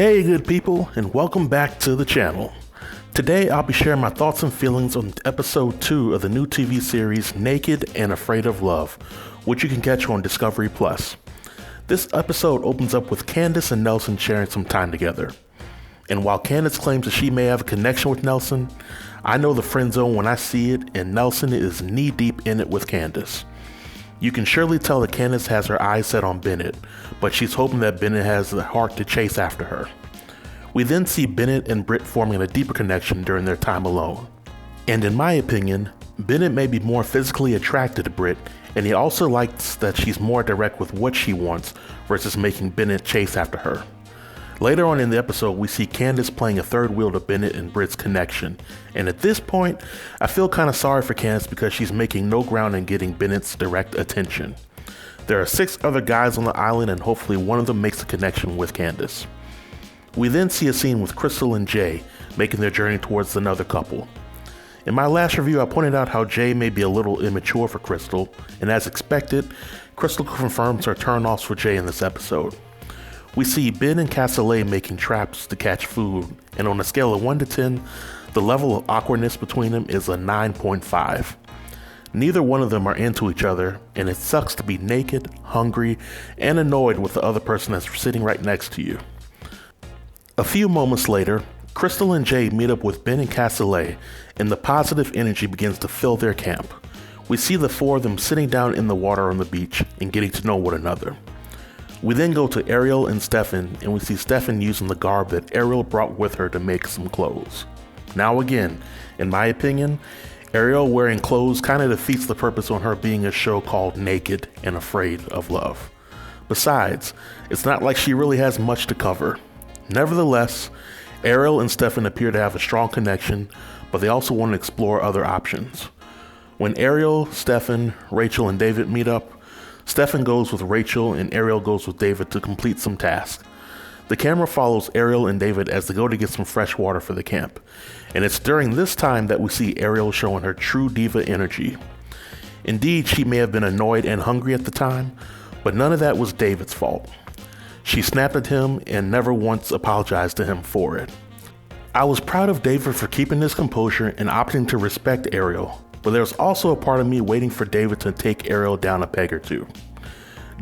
Hey good people, and welcome back to the channel. Today I'll be sharing my thoughts and feelings on episode 2 of the new TV series Nekkid and Afraid of Love, which you can catch on Discovery Plus. This episode opens up with Candace and Nelson sharing some time together. And while Candace claims that she may have a connection with Nelson, I know the friend zone when I see it, and Nelson is knee deep in it with Candace. You can surely tell that Candace has her eyes set on Bennett, but she's hoping that Bennett has the heart to chase after her. We then see Bennett and Britt forming a deeper connection during their time alone. And in my opinion, Bennett may be more physically attracted to Britt, and he also likes that she's more direct with what she wants versus making Bennett chase after her. Later on in the episode, we see Candace playing a third wheel to Bennett and Britt's connection, and at this point, I feel kind of sorry for Candace because she's making no ground in getting Bennett's direct attention. There are 6 other guys on the island, and hopefully one of them makes a connection with Candace. We then see a scene with Crystal and Jay making their journey towards another couple. In my last review, I pointed out how Jay may be a little immature for Crystal, and as expected, Crystal confirms her turn-offs for Jay in this episode. We see Ben and Cassoulet making traps to catch food, and on a scale of 1 to 10, the level of awkwardness between them is a 9.5. Neither one of them are into each other, and it sucks to be naked, hungry, and annoyed with the other person that's sitting right next to you. A few moments later, Crystal and Jay meet up with Ben and Cassoulet, and the positive energy begins to fill their camp. We see the 4 of them sitting down in the water on the beach and getting to know one another. We then go to Ariel and Stefan, and we see Stefan using the garb that Ariel brought with her to make some clothes. Now again, in my opinion, Ariel wearing clothes kind of defeats the purpose on her being a show called Nekkid and Afraid of Love. Besides, it's not like she really has much to cover. Nevertheless, Ariel and Stefan appear to have a strong connection, but they also want to explore other options. When Ariel, Stefan, Rachel, and David meet up, Stefan goes with Rachel and Ariel goes with David to complete some tasks. The camera follows Ariel and David as they go to get some fresh water for the camp, and it's during this time that we see Ariel showing her true diva energy. Indeed, she may have been annoyed and hungry at the time, but none of that was David's fault. She snapped at him and never once apologized to him for it. I was proud of David for keeping his composure and opting to respect Ariel, but there's also a part of me waiting for David to take Ariel down a peg or two.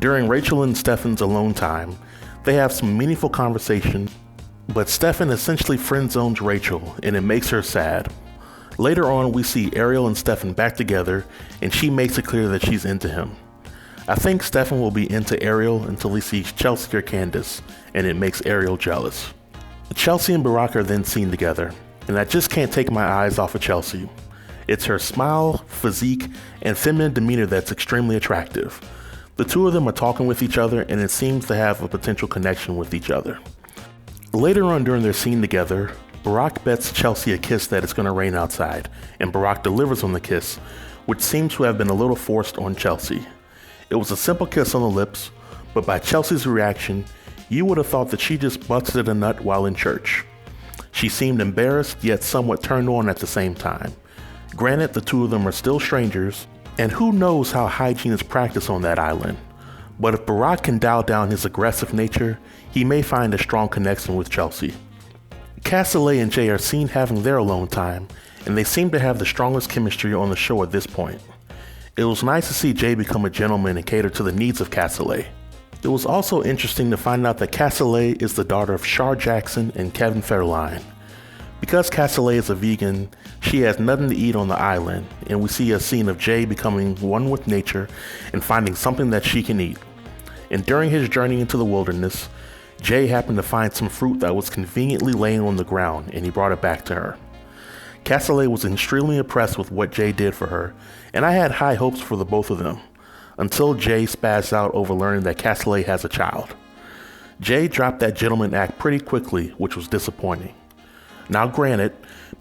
During Rachel and Stefan's alone time, they have some meaningful conversation, but Stefan essentially friend zones Rachel, and it makes her sad. Later on, we see Ariel and Stefan back together, and she makes it clear that she's into him. I think Stefan will be into Ariel until he sees Chelsea or Candace, and it makes Ariel jealous. Chelsea and Barack are then seen together, and I just can't take my eyes off of Chelsea. It's her smile, physique, and feminine demeanor that's extremely attractive. The 2 of them are talking with each other, and it seems to have a potential connection with each other. Later on during their scene together, Barack bets Chelsea a kiss that it's going to rain outside, and Barack delivers on the kiss, which seems to have been a little forced on Chelsea. It was a simple kiss on the lips, but by Chelsea's reaction, you would have thought that she just busted a nut while in church. She seemed embarrassed, yet somewhat turned on at the same time. Granted, the 2 of them are still strangers, and who knows how hygiene is practiced on that island. But if Barack can dial down his aggressive nature, he may find a strong connection with Chelsea. Cassoulet and Jay are seen having their alone time, and they seem to have the strongest chemistry on the show at this point. It was nice to see Jay become a gentleman and cater to the needs of Cassoulet. It was also interesting to find out that Cassoulet is the daughter of Shar Jackson and Kevin Federline. Because Cassoulet is a vegan, she has nothing to eat on the island, and we see a scene of Jay becoming one with nature and finding something that she can eat. And during his journey into the wilderness, Jay happened to find some fruit that was conveniently laying on the ground, and he brought it back to her. Cassoulet was extremely impressed with what Jay did for her, and I had high hopes for the both of them, until Jay spazzed out over learning that Cassoulet has a child. Jay dropped that gentleman act pretty quickly, which was disappointing. Now granted,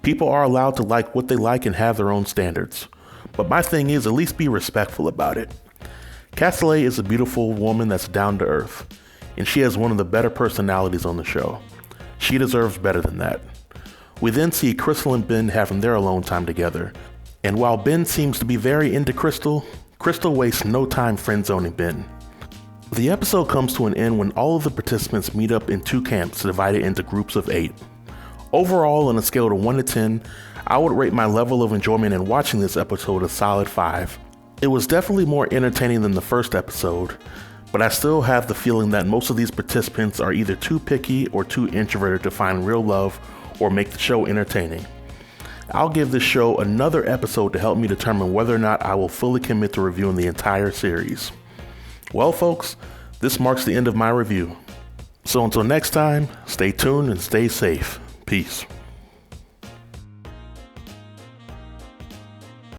people are allowed to like what they like and have their own standards, but my thing is at least be respectful about it. Cassoulet is a beautiful woman that's down to earth, and she has one of the better personalities on the show. She deserves better than that. We then see Crystal and Ben having their alone time together, and while Ben seems to be very into Crystal, Crystal wastes no time friend-zoning Ben. The episode comes to an end when all of the participants meet up in two camps divided into groups of 8. Overall, on a scale of 1 to 10, I would rate my level of enjoyment in watching this episode a solid 5. It was definitely more entertaining than the first episode, but I still have the feeling that most of these participants are either too picky or too introverted to find real love or make the show entertaining. I'll give this show another episode to help me determine whether or not I will fully commit to reviewing the entire series. Well, folks, this marks the end of my review. So until next time, stay tuned and stay safe. Peace.